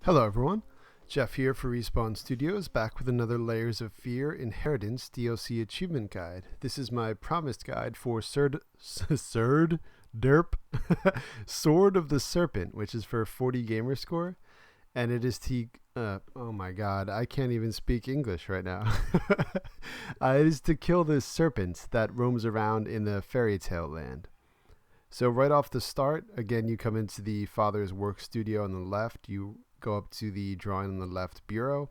Hello everyone, Jeff here for Respawn Studios, back with another Layers of Fear Inheritance DLC Achievement Guide. This is my promised guide for Sword of the Serpent, which is for 40 gamer score, and it is oh my god, I can't even speak English right now. It is to kill this serpent that roams around in the fairy tale land. So right off the start, again, you come into the father's work studio on the left. You go up to the drawing on the left bureau,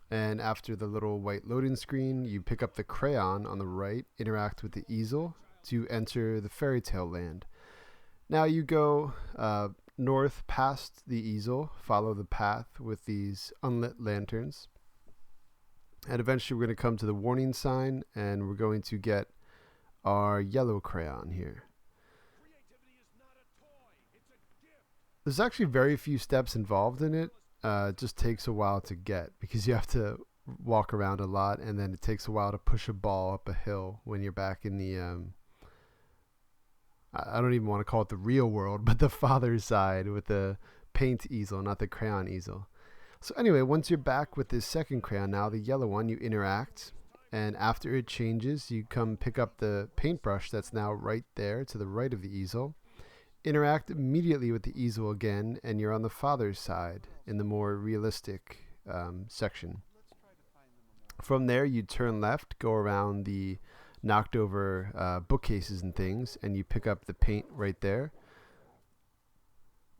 and after the little white loading screen, you pick up the crayon on the right, interact with the easel to enter the fairy tale land. Now you go north past the easel, follow the path with these unlit lanterns, and eventually we're going to come to the warning sign, and we're going to get our yellow crayon here. There's actually very few steps involved in it. It just takes a while to get because you have to walk around a lot, and then it takes a while to push a ball up a hill when you're back in the I don't even want to call it the real world, but the father's side with the paint easel, not the crayon easel. So anyway, once you're back with this second crayon, now the yellow one, you interact, and after it changes, you come pick up the paintbrush that's now right there to the right of the easel. Interact immediately with the easel again, and you're on the father's side in the more realistic section. From there, you turn left, go around the knocked over bookcases and things, and you pick up the paint right there.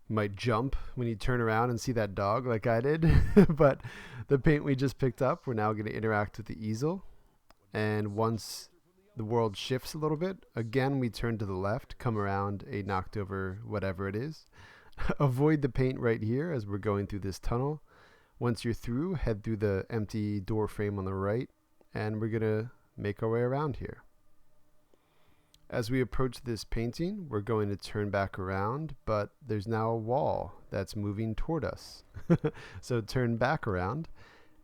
You might jump when you turn around and see that dog like I did, but the paint we just picked up, we're now going to interact with the easel, and once the world shifts a little bit, again we turn to the left, come around a knocked over whatever it is. Avoid the paint right here as we're going through this tunnel. Once you're through, head through the empty door frame on the right, and we're gonna make our way around here. As we approach this painting, we're going to turn back around, but there's now a wall that's moving toward us. So turn back around,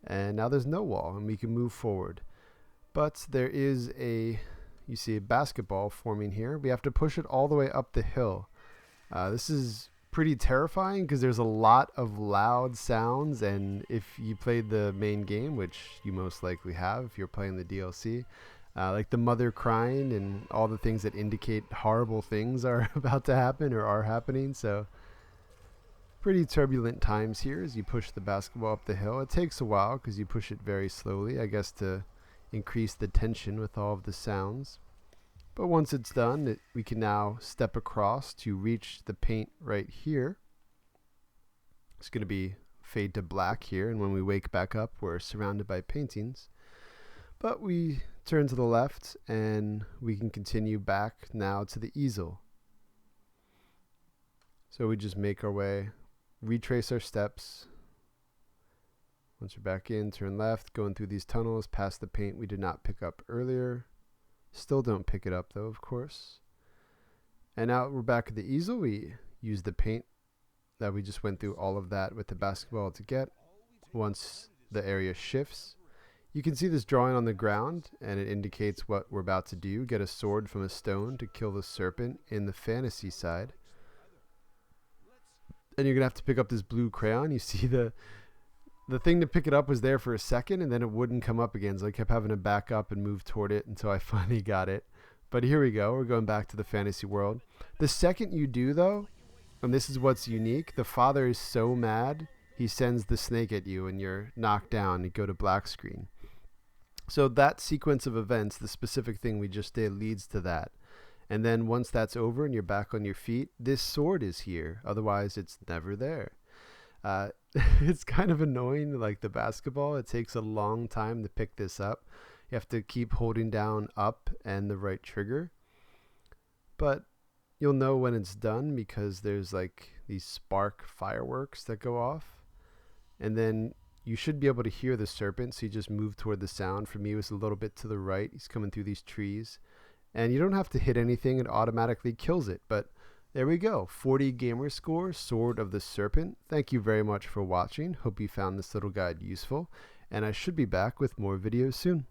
and now there's no wall, and we can move forward. But there is you see a basketball forming here. We have to push it all the way up the hill. This is pretty terrifying because there's a lot of loud sounds, and if you played the main game, which you most likely have if you're playing the DLC, like the mother crying and all the things that indicate horrible things are about to happen or are happening. So pretty turbulent times here as you push the basketball up the hill. It takes a while because you push it very slowly, I guess, to increase the tension with all of the sounds. But once it's done, we can now step across to reach the paint right here. It's going to be fade to black here, and when we wake back up, we're surrounded by paintings. But we turn to the left, and we can continue back now to the easel. So we just make our way, retrace our steps. Once we're back in, turn left, going through these tunnels, past the paint we did not pick up earlier. Still don't pick it up though, of course. And now we're back at the easel. We use the paint that we just went through all of that with the basketball to get. Once the area shifts, you can see this drawing on the ground, and it indicates what we're about to do. Get a sword from a stone to kill the serpent in the fantasy side. And you're going to have to pick up this blue crayon. You see the thing to pick it up was there for a second, and then it wouldn't come up again, so I kept having to back up and move toward it until I finally got it. But here we go. We're going back to the fantasy world. The second you do, though, and this is what's unique, the father is so mad, he sends the snake at you, and you're knocked down. You go to black screen. So that sequence of events, the specific thing we just did, leads to that. And then once that's over and you're back on your feet, this sword is here. Otherwise, it's never there. It's kind of annoying, like the basketball. It takes a long time to pick this up. You have to keep holding down up and the right trigger. But you'll know when it's done because there's like these spark fireworks that go off. And then you should be able to hear the serpent, so you just move toward the sound. For me, it was a little bit to the right. He's coming through these trees. And you don't have to hit anything. It automatically kills it. But there we go. 40 gamer score, Sword of the Serpent. Thank you very much for watching. Hope you found this little guide useful. And I should be back with more videos soon.